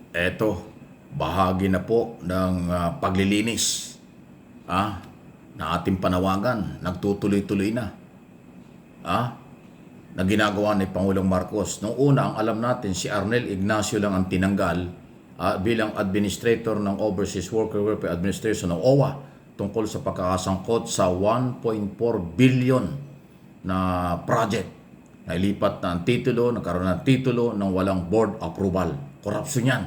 Eto, bahagi na po ng paglilinis na ating panawagan. Nagtutuloy-tuloy na. Na ginagawa ni Pangulong Marcos. Noong una, ang alam natin, si Arnel Ignacio lang ang tinanggal bilang administrator ng Overseas Worker Welfare Administration ng OWA tungkol sa pagkakasangkot sa 1.4 billion na project. Nailipat na ang titulo, nagkaroon ng titulo ng walang board approval. Korupsyon yan.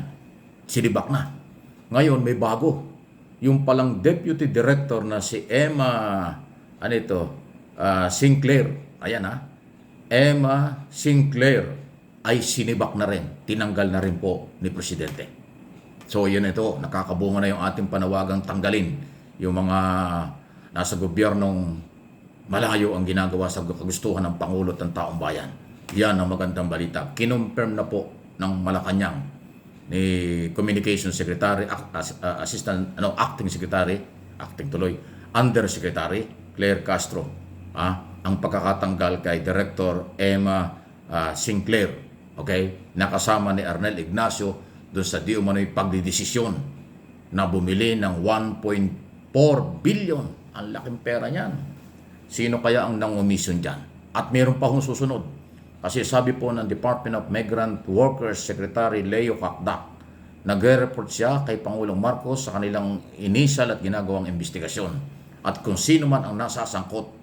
Sinibak na. Ngayon, may bago. Yung palang deputy director na si Emma, Sinclair. Ayan Emma Sinclair ay sinibak na rin. Tinanggal na rin po ni Presidente. So, yun ito. Nakakabunga na yung ating panawagang tanggalin yung mga nasa gobyernong malayo ang ginagawa sa kagustuhan ng Pangulo at ng taong bayan. Yan ang magandang balita. Kinumpirm na po ng Malacanang ni Communication Secretary, Acting Secretary, Undersecretary Claire Castro, ang pagkakatanggal kay Director Emma Sinclair, okay? Nakasama ni Arnel Ignacio doon sa di umano'y pagdidesisyon na bumili ng 1.4 billion. Ang laking pera niyan. Sino kaya ang nangomission dyan? At meron pa hong susunod. Kasi sabi po ng Department of Migrant Workers Secretary Leo Cacdac, nagre-report siya kay Pangulong Marcos sa kanilang initial at ginagawang investigasyon. At kung sino man ang nasasangkot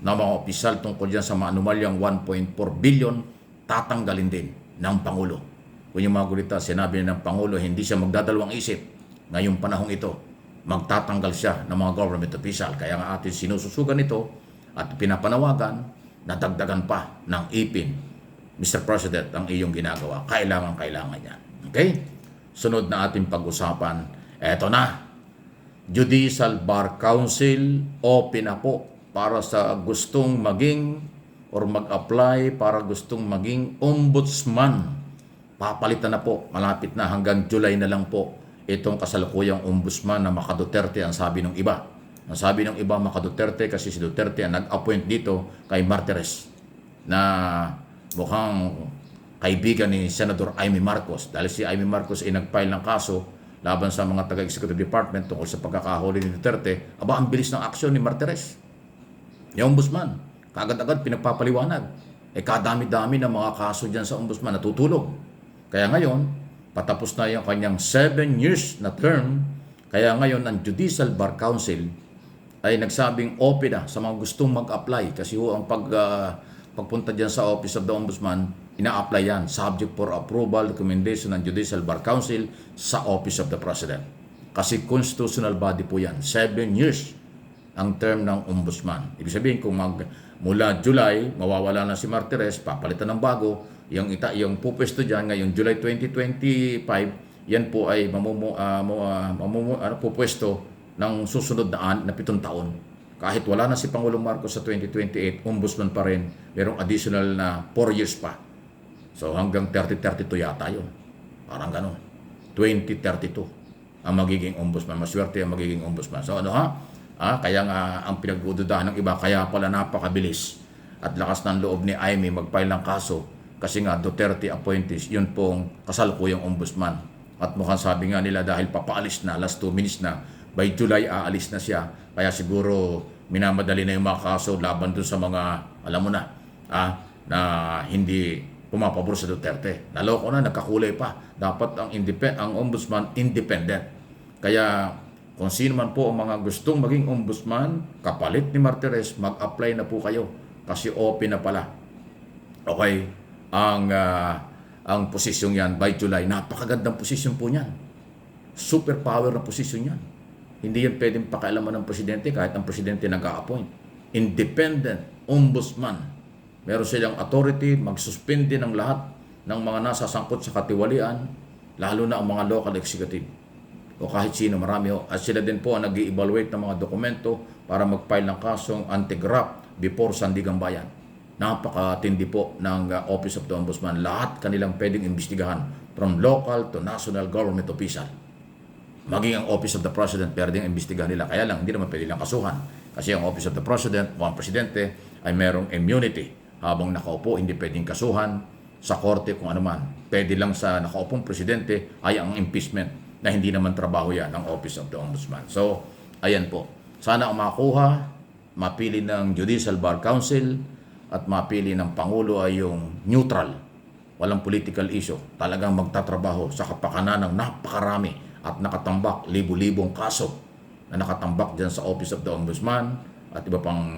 na mga opisyal tungkol dyan sa maanumalyang 1.4 billion, tatanggalin din ng Pangulo. Kung yung mga gulita, sinabi ng Pangulo, hindi siya magdadalawang isip. Ngayong panahong ito, magtatanggal siya ng mga government official. Kaya nga atin sinususugan ito at pinapanawagan na dagdagan pa ng ipin. Mr. President, ang iyong ginagawa. Kailangan yan. Okay? Sunod na ating pag-usapan. Eto na. Judicial Bar Council open na po para sa gustong maging or mag-apply para gustong maging ombudsman. Papalitan na po. Malapit na hanggang July na lang po itong kasalukuyang ombudsman na Maka Duterte ang sabi ng iba. Ang sabi ng iba, Maka Duterte, kasi si Duterte ang nag-appoint dito kay Martires na mukhang kaibigan ni Senator Amy Marcos. Dahil si Amy Marcos ay nag-file ng kaso laban sa mga taga-executive department tungkol sa pagkakahuli ni Duterte. Aba, ang bilis ng aksyon ni Martires. Yung ombudsman, kagad-agad pinagpapaliwanag. Kadami-dami ng mga kaso dyan sa ombudsman natutulog. Kaya ngayon, patapos na yung kanyang 7 years na term. Kaya ngayon, ang Judicial Bar Council ay nagsabing open na sa mga gustong mag-apply. Kasi ang pagpunta dyan sa Office of the Ombudsman, ina-apply yan. Subject for approval, recommendation ng Judicial Bar Council sa Office of the President. Kasi constitutional body po yan. 7 years ang term ng Ombudsman. Ibig sabihin, kung mula July, mawawala na si Martires, papalitan ng bago, yung pupwesto dyan ngayong July 2025, yan po ay pupwesto ng susunod na 7 taon. Kahit wala na si Pangulong Marcos sa 2028, ombudsman pa rin, merong additional na 4 years pa. So hanggang 3032 yata yun. Parang ganun. 2032 ang magiging ombudsman. Maswerte ang magiging ombudsman. So kaya nga ang pinagdududahan ng iba, kaya pala napakabilis at lakas ng loob ni Amy mag-file ng kaso kasi nga Duterte appointees, yun pong kasalukuyang ombudsman. At mukhang sabi nga nila dahil papaalis na, last 2 minutes na, by July aalis na siya. Kaya siguro minamadali na yung mga kaso laban dun sa mga, alam mo na, na hindi pumapabor sa Duterte. Naloko na, nagkakulay pa. Dapat ang ombudsman independent. Kaya kung sino man po ang mga gustong maging ombudsman, kapalit ni Martires, mag-apply na po kayo. Kasi open na pala. Okay? Ang posisyong yan by July, napakagandang posisyon po niyan. Super power na posisyon yan. Hindi yan pwedeng pakialaman ng presidente kahit ang presidente nag-a-appoint. Independent ombudsman. Meron silang authority, magsuspende ng lahat ng mga nasasangkot sa katiwalian, lalo na ang mga local executive. O kahit sino, marami ho. At sila din po ang nag-evaluate ng mga dokumento para mag-file ng kasong anti-graft before Sandigang Bayan. Napakatindi po ng Office of the Ombudsman. Lahat kanilang pwedeng imbestigahan from local to national government official. Maging ang Office of the President, pwedeng imbestigahan nila. Kaya lang, hindi naman pwede lang kasuhan. Kasi ang Office of the President o ang Presidente ay merong immunity. Habang nakaupo, hindi pwedeng kasuhan sa korte kung ano man. Pwede lang sa nakaupong presidente ay ang impeachment na hindi naman trabaho yan ng Office of the Ombudsman. So, ayan po. Sana ang makuha, mapili ng Judicial Bar Council at mapili ng Pangulo ay yung neutral, walang political issue, talagang magtatrabaho sa kapakanan ng napakarami at nakatambak, libu-libong kaso na nakatambak dyan sa Office of the Ombudsman at iba pang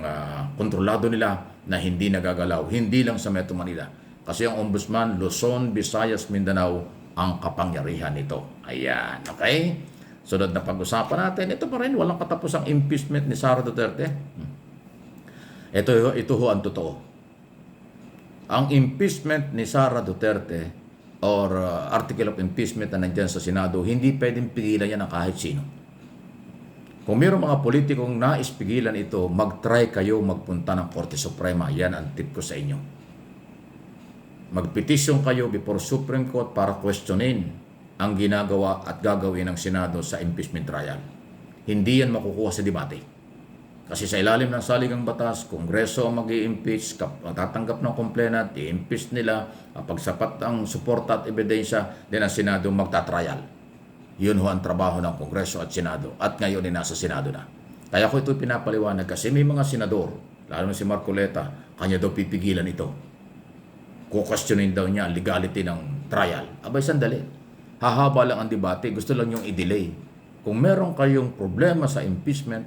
kontrolado nila na hindi nagagalaw, hindi lang sa Metro Manila. Kasi ang Ombudsman, Luzon, Visayas, Mindanao, ang kapangyarihan nito. Ayan, okay? Sunod na pag-usapan natin, ito pa rin, walang katapos ang impeachment ni Sara Duterte. Ito ho ang totoo. Ang impeachment ni Sara Duterte or article of impeachment na nandyan sa Senado, hindi pwedeng pigilan yan ng kahit sino. Kung mayroong mga politikong nais pigilan ito, mag-try kayo magpunta ng Korte Suprema. Yan ang tip ko sa inyo. Magpetisyon kayo before Supreme Court para questionin ang ginagawa at gagawin ng Senado sa impeachment trial. Hindi yan makukuha sa debate. Kasi sa ilalim ng saligang batas, Kongreso ang mag-i-impeach, tatanggap ng complainant, i-impeach nila, kapag sapat ang suporta at ebidensya, din ang Senado magta-trial. Yun ho ang trabaho ng Kongreso at Senado. At ngayon ay nasa Senado na. Kaya ko ito pinapaliwanag kasi may mga senador, lalo na si Marcoleta, kanya daw pipigilan ito. Kukwestiyonin daw niya ang legality ng trial. Abay, sandali. Hahaba lang ang debate, gusto lang yung i-delay. Kung meron kayong problema sa impeachment,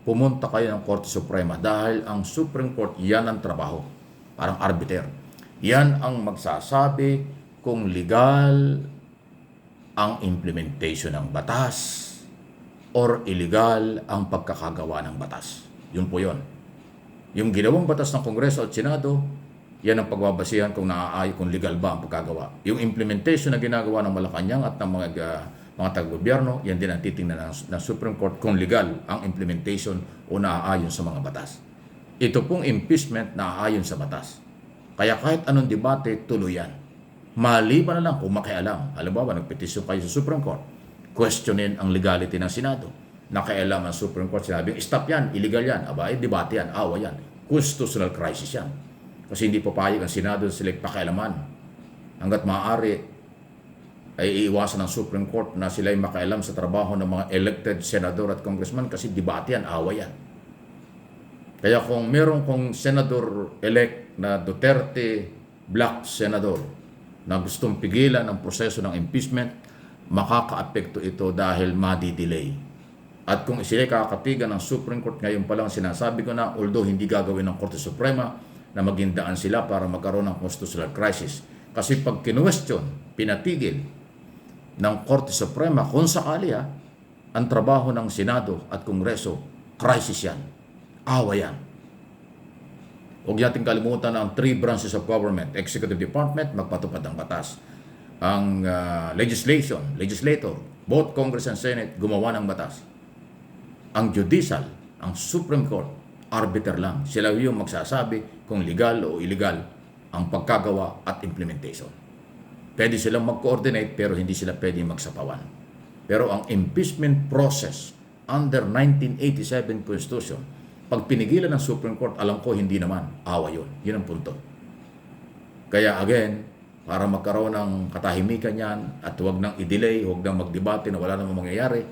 pumunta kayo ng Korte Suprema dahil ang Supreme Court, yan ang trabaho. Parang arbiter. Yan ang magsasabi kung legal ang implementation ng batas or illegal ang pagkakagawa ng batas. Yun po yun. Yung ginawang batas ng Kongreso at Senado, yan ang pagbabasihan kung naaayon, kung legal ba ang pagkagawa. Yung implementation na ginagawa ng Malacanang at ng mga taga-gobyerno, yan din ang titingnan ng Supreme Court kung legal ang implementation o naaayon sa mga batas. Ito pong impeachment naaayon sa batas. Kaya kahit anong debate, tuloy yan. Maliban na lang kung makialam. Halimbawa, nagpetisyon kayo sa Supreme Court, questionin ang legality ng Senado. Nakialam ang Supreme Court, sinabing, stop yan, illegal yan, abay, debate yan, awa yan. Constitutional crisis yan. Kasi hindi papayag ang Senado sila pakialaman. Hanggat maaari, ay iiwasan ng Supreme Court na sila ay makialam sa trabaho ng mga elected senador at congressman kasi debate yan, awa yan. Kaya kung meron kong senador-elect na Duterte Black Senador na gustong pigilan ang proseso ng impeachment, makaka-apekto ito dahil madi-delay. At kung sila kakatigan ng Supreme Court, ngayon pa lang sinasabi ko na, although hindi gagawin ng Korte Suprema, na maging daan sila para magkaroon ng constitutional crisis. Kasi pag kinwestiyon, pinatigil ng Korte Suprema, kung sakali ang trabaho ng Senado at Kongreso, crisis yan. Awa yan. Huwag natin kalimutan ang three branches of government. Executive Department, magpatupad ng batas. Ang legislator, both Congress and Senate, gumawa ng batas. Ang judicial, ang Supreme Court, arbiter lang. Sila yung magsasabi kung legal o illegal ang pagkagawa at implementation. Pwede silang mag-coordinate pero hindi sila pwede magsapawan. Pero ang impeachment process under 1987 Constitution, pag pinigilan ng Supreme Court, alam ko hindi naman. Awa yun. Yun ang punto. Kaya again, para magkaroon ng katahimikan yan at huwag nang i-delay, huwag nang magdebate na wala namang mangyayari,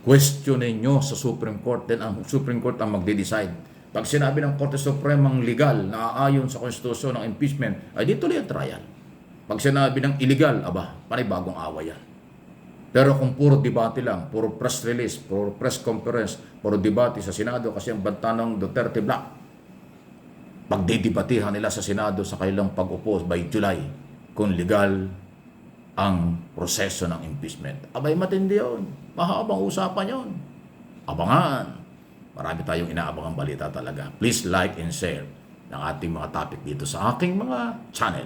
questionin nyo sa Supreme Court, then ang Supreme Court ang magde-decide. Pag sinabi ng Korte Supremang legal na aayon sa konstitusyon ng impeachment, ay di tuloy ang trial. Pag sinabi ng illegal, panibagong awa yan. Pero kung puro debate lang, puro press release, puro press conference, puro debate sa Senado, kasi ang banta ng Duterte Black, pagdidebatihan nila sa Senado sa kailang pag-upo by July, kung legal ang proseso ng impeachment. Abay, matindi yun. Mahabang usapan yun. Abangan. Marami tayong inaabangang balita talaga. Please like and share ng ating mga topic dito sa aking mga channel.